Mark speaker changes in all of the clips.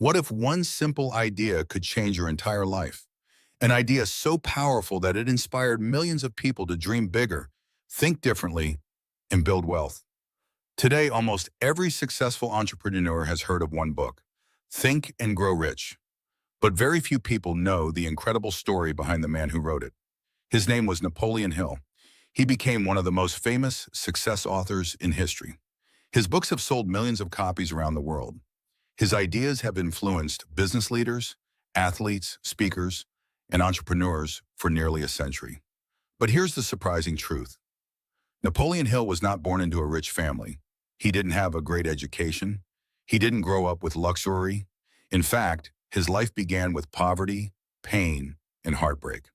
Speaker 1: What if one simple idea could change your entire life? An idea so powerful that it inspired millions of people to dream bigger, think differently, and build wealth. Today, almost every successful entrepreneur has heard of one book, Think and Grow Rich. But very few people know the incredible story behind the man who wrote it. His name was Napoleon Hill. He became one of the most famous success authors in history. His books have sold millions of copies around the world. His ideas have influenced business leaders, athletes, speakers, and entrepreneurs for nearly a century. But here's the surprising truth. Napoleon Hill was not born into a rich family. He didn't have a great education. He didn't grow up with luxury. In fact, his life began with poverty, pain, and heartbreak.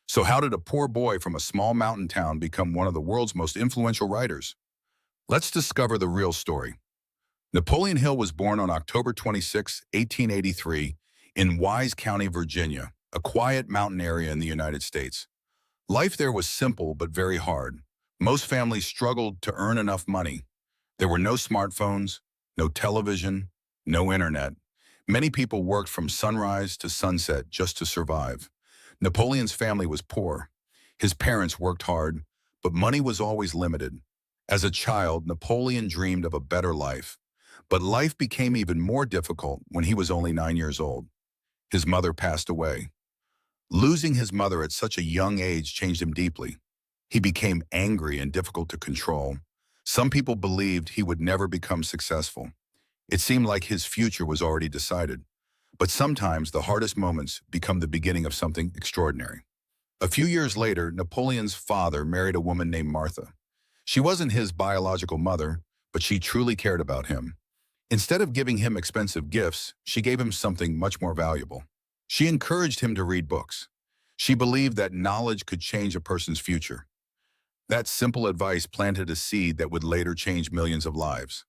Speaker 1: So how did a poor boy from a small mountain town become one of the world's most influential writers? Let's discover the real story. Napoleon Hill was born on October 26, 1883, in Wise County, Virginia, a quiet mountain area in the United States. Life there was simple but very hard. Most families struggled to earn enough money. There were no smartphones, no television, no internet. Many people worked from sunrise to sunset just to survive. Napoleon's family was poor. His parents worked hard, but money was always limited. As a child, Napoleon dreamed of a better life. But life became even more difficult when he was only 9 years old. His mother passed away. Losing his mother at such a young age changed him deeply. He became angry and difficult to control. Some people believed he would never become successful. It seemed like his future was already decided. But sometimes the hardest moments become the beginning of something extraordinary. A few years later, Napoleon's father married a woman named Martha. She wasn't his biological mother, but she truly cared about him. Instead of giving him expensive gifts, she gave him something much more valuable. She encouraged him to read books. She believed that knowledge could change a person's future. That simple advice planted a seed that would later change millions of lives.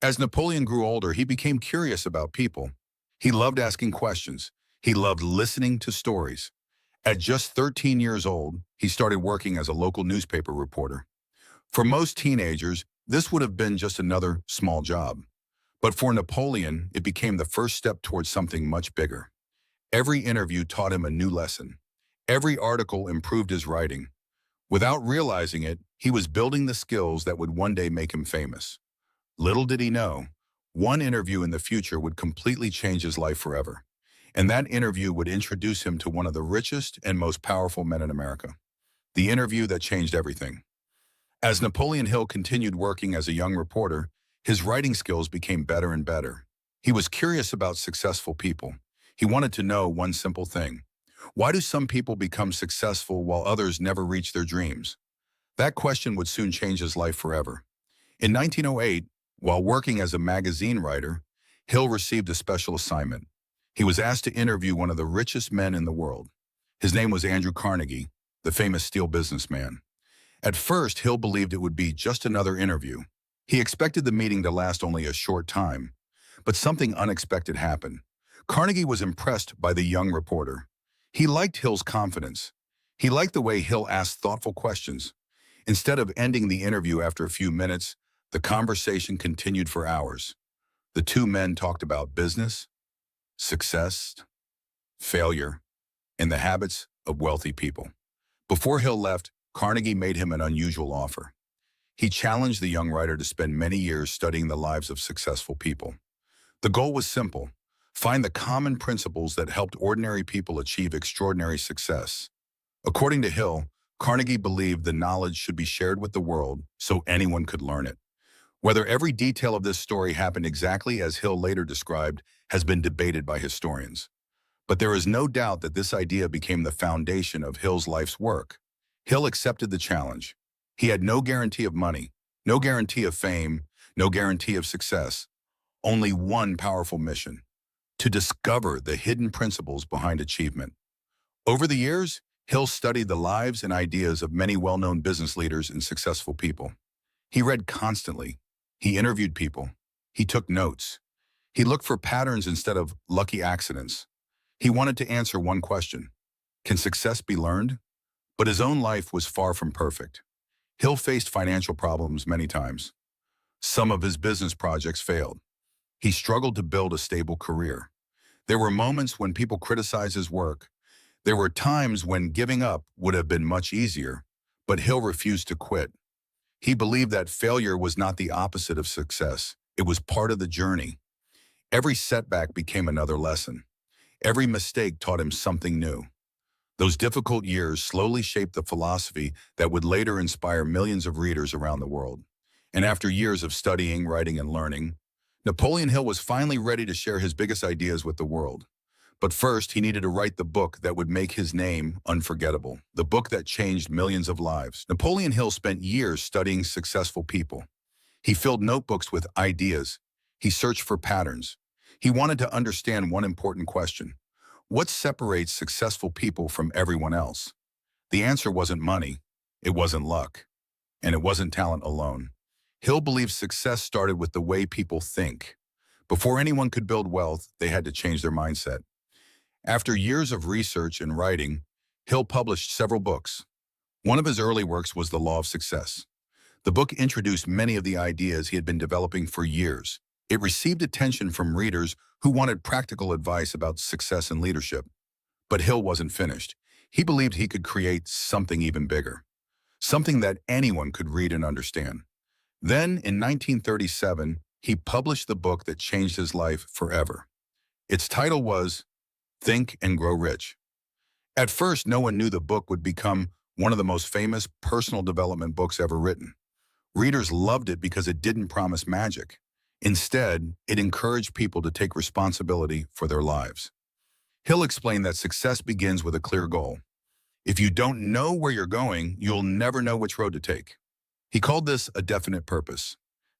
Speaker 1: As Napoleon grew older, he became curious about people. He loved asking questions. He loved listening to stories. At just 13 years old, he started working as a local newspaper reporter. For most teenagers, this would have been just another small job. But for Napoleon, it became the first step towards something much bigger. Every interview taught him a new lesson. Every article improved his writing. Without realizing it, he was building the skills that would one day make him famous. Little did he know, one interview in the future would completely change his life forever. And that interview would introduce him to one of the richest and most powerful men in America. The interview that changed everything. As Napoleon Hill continued working as a young reporter, his writing skills became better and better. He was curious about successful people. He wanted to know one simple thing. Why do some people become successful while others never reach their dreams? That question would soon change his life forever. In 1908, while working as a magazine writer, Hill received a special assignment. He was asked to interview one of the richest men in the world. His name was Andrew Carnegie, the famous steel businessman. At first, Hill believed it would be just another interview. He expected the meeting to last only a short time. But something unexpected happened. Carnegie was impressed by the young reporter. He liked Hill's confidence. He liked the way Hill asked thoughtful questions. Instead of ending the interview after a few minutes, the conversation continued for hours. The two men talked about business, success, failure, and the habits of wealthy people. Before Hill left, Carnegie made him an unusual offer. He challenged the young writer to spend many years studying the lives of successful people. The goal was simple: find the common principles that helped ordinary people achieve extraordinary success. According to Hill, Carnegie believed the knowledge should be shared with the world so anyone could learn it. Whether every detail of this story happened exactly as Hill later described has been debated by historians. But there is no doubt that this idea became the foundation of Hill's life's work. Hill accepted the challenge. He had no guarantee of money, no guarantee of fame, no guarantee of success. Only one powerful mission: to discover the hidden principles behind achievement. Over the years, Hill studied the lives and ideas of many well-known business leaders and successful people. He read constantly. He interviewed people. He took notes. He looked for patterns instead of lucky accidents. He wanted to answer one question: can success be learned? But his own life was far from perfect. Hill faced financial problems many times. Some of his business projects failed. He struggled to build a stable career. There were moments when people criticized his work. There were times when giving up would have been much easier, but Hill refused to quit. He believed that failure was not the opposite of success. It was part of the journey. Every setback became another lesson. Every mistake taught him something new. Those difficult years slowly shaped the philosophy that would later inspire millions of readers around the world. And after years of studying, writing, and learning, Napoleon Hill was finally ready to share his biggest ideas with the world. But first, he needed to write the book that would make his name unforgettable, the book that changed millions of lives. Napoleon Hill spent years studying successful people. He filled notebooks with ideas. He searched for patterns. He wanted to understand one important question: what separates successful people from everyone else? The answer wasn't money, it wasn't luck, and it wasn't talent alone. Hill believed success started with the way people think. Before anyone could build wealth, they had to change their mindset. After years of research and writing, Hill published several books. One of his early works was The Law of Success. The book introduced many of the ideas he had been developing for years. It received attention from readers who wanted practical advice about success and leadership. But Hill wasn't finished. He believed he could create something even bigger, something that anyone could read and understand. Then, in 1937, he published the book that changed his life forever. Its title was Think and Grow Rich. At first, no one knew the book would become one of the most famous personal development books ever written. Readers loved it because it didn't promise magic. Instead, it encouraged people to take responsibility for their lives. Hill explained that success begins with a clear goal. If you don't know where you're going, you'll never know which road to take. He called this a definite purpose.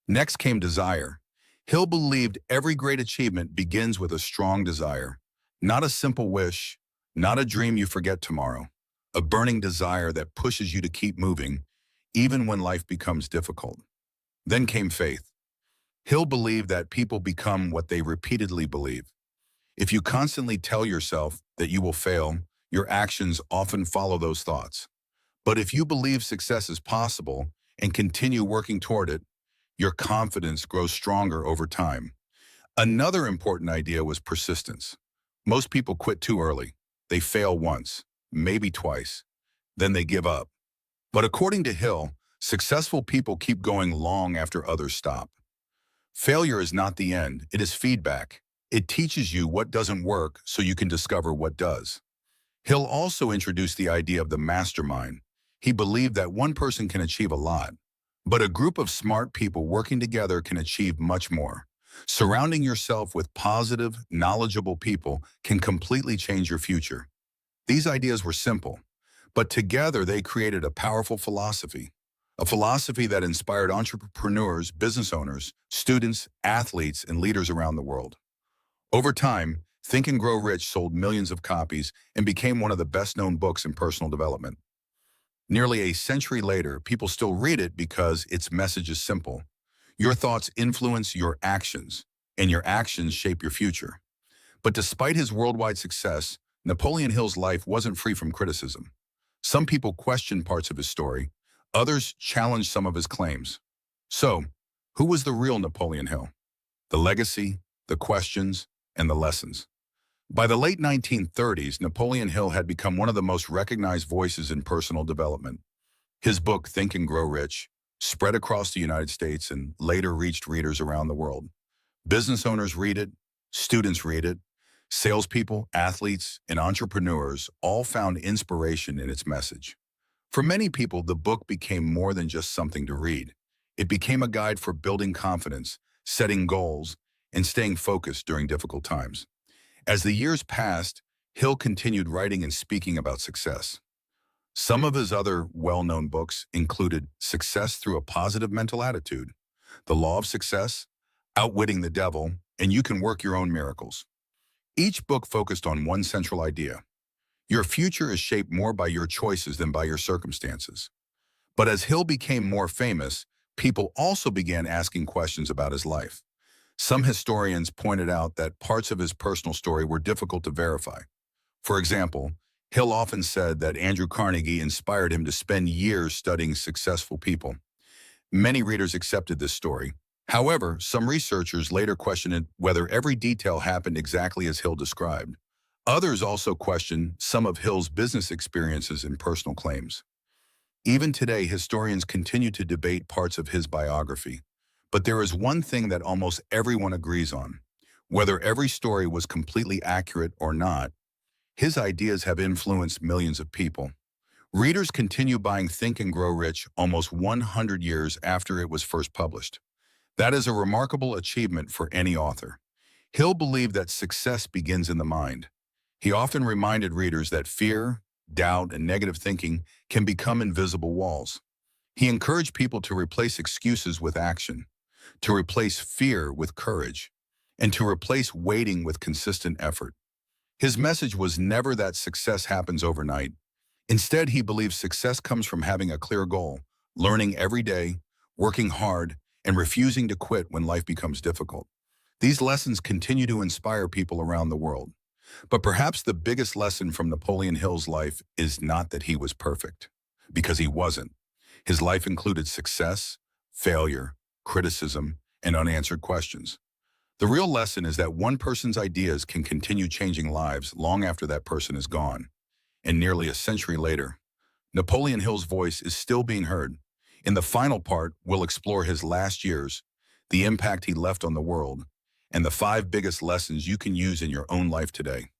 Speaker 1: Next came desire. Hill believed every great achievement begins with a strong desire. Not a simple wish, not a dream you forget tomorrow. A burning desire that pushes you to keep moving, even when life becomes difficult. Then came faith. Hill believed that people become what they repeatedly believe. If you constantly tell yourself that you will fail, your actions often follow those thoughts. But if you believe success is possible and continue working toward it, your confidence grows stronger over time. Another important idea was persistence. Most people quit too early. They fail once, maybe twice, then they give up. But according to Hill, successful people keep going long after others stop. Failure is not the end, it is feedback. It teaches you what doesn't work so you can discover what does. Hill also introduced the idea of the mastermind. He believed that one person can achieve a lot, but a group of smart people working together can achieve much more. Surrounding yourself with positive, knowledgeable people can completely change your future. These ideas were simple, but together they created a powerful philosophy. A philosophy that inspired entrepreneurs, business owners, students, athletes, and leaders around the world. Over time, Think and Grow Rich sold millions of copies and became one of the best-known books in personal development. Nearly a century later, people still read it because its message is simple. Your thoughts influence your actions, and your actions shape your future. But despite his worldwide success, Napoleon Hill's life wasn't free from criticism. Some people questioned parts of his story. Others challenged some of his claims. So, who was the real Napoleon Hill? The legacy, the questions, and the lessons. By the late 1930s, Napoleon Hill had become one of the most recognized voices in personal development. His book, Think and Grow Rich, spread across the United States and later reached readers around the world. Business owners read it, students read it, salespeople, athletes, and entrepreneurs all found inspiration in its message. For many people, the book became more than just something to read. It became a guide for building confidence, setting goals, and staying focused during difficult times. As the years passed, Hill continued writing and speaking about success. Some of his other well-known books included Success Through a Positive Mental Attitude, The Law of Success, Outwitting the Devil, and You Can Work Your Own Miracles. Each book focused on one central idea. Your future is shaped more by your choices than by your circumstances. But as Hill became more famous, people also began asking questions about his life. Some historians pointed out that parts of his personal story were difficult to verify. For example, Hill often said that Andrew Carnegie inspired him to spend years studying successful people. Many readers accepted this story, However, some researchers later questioned whether every detail happened exactly as Hill described. Others also questioned some of Hill's business experiences and personal claims. Even today, historians continue to debate parts of his biography. But there is one thing that almost everyone agrees on. Whether every story was completely accurate or not, his ideas have influenced millions of people. Readers continue buying Think and Grow Rich almost 100 years after it was first published. That is a remarkable achievement for any author. Hill believed that success begins in the mind. He often reminded readers that fear, doubt, and negative thinking can become invisible walls. He encouraged people to replace excuses with action, to replace fear with courage, and to replace waiting with consistent effort. His message was never that success happens overnight. Instead, he believed success comes from having a clear goal, learning every day, working hard, and refusing to quit when life becomes difficult. These lessons continue to inspire people around the world. But perhaps the biggest lesson from Napoleon Hill's life is not that he was perfect, because he wasn't. His life included success, failure, criticism, and unanswered questions. The real lesson is that one person's ideas can continue changing lives long after that person is gone. And nearly a century later, Napoleon Hill's voice is still being heard. In the final part, we'll explore his last years, the impact he left on the world, and the 5 biggest lessons you can use in your own life today.